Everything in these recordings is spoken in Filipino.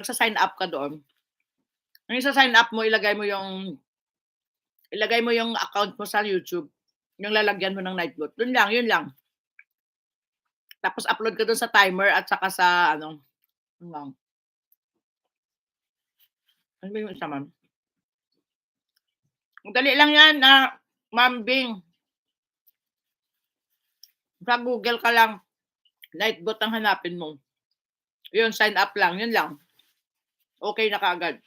Magsa-sign up ka doon. Ang isa-sign up mo, ilagay mo yung account mo sa YouTube, yung lalagyan mo ng night bot, dun lang, yun lang. Tapos upload ka dun sa timer at saka sa ano, yun lang. Ano ba yung isa, ma'am? Madali lang yan, Ma'am Bing. Sa Google ka lang, Nightbot ang hanapin mo. Yun, sign up lang, yun lang. Okay na kaagad.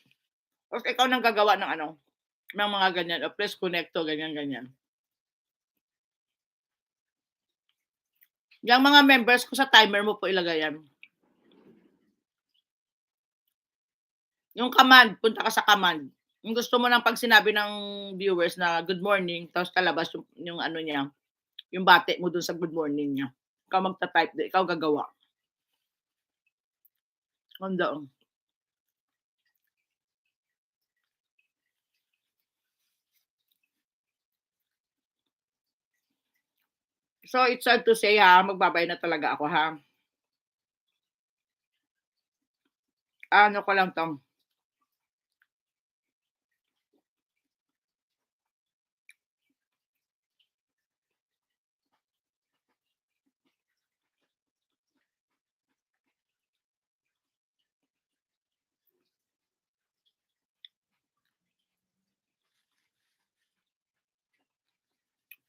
Tapos ikaw nang gagawa ng ano, ng mga ganyan, o please connect to, ganyan-ganyan. Yang mga members ko sa timer mo po ilagay yan. Yung command, punta ka sa command. Kung gusto mo ng 'pag sinabi ng viewers na good morning, tapos lalabas yung ano niya, yung bati mo dun sa good morning niya. Ikaw magta-type, ikaw gagawa. Andoon. So, it's sad to say ha, magbabayad na talaga ako ha. Ano ko lang 'to,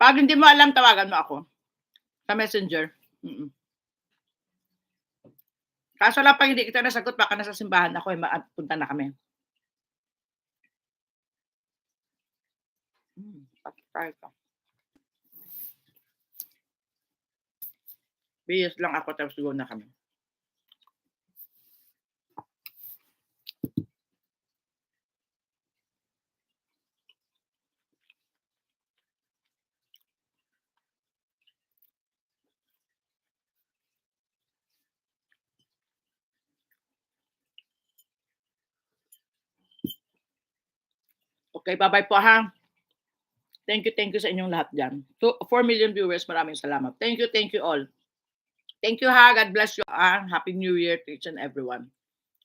'pag hindi mo alam tawagan mo ako, sa Messenger. Kaso lang 'pag hindi kita nasagot baka nasa simbahan ako, punta na kami. Patay ka. Bihis lang ako tapos go na kami. Okay, bye-bye po ha. Thank you sa inyong lahat diyan. 4 million viewers, maraming salamat. Thank you all. Thank you ha, God bless you, Happy New Year to each and everyone.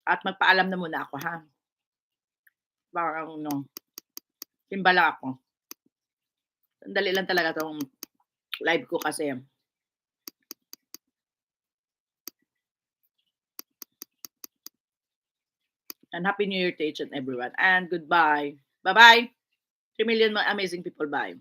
At magpaalam na muna ako ha. Parang ano, simba lang ako. Sandali lang talaga 'tong live ko kasi. And Happy New Year to each and everyone. And goodbye. Bye-bye. 3 million amazing people. Bye.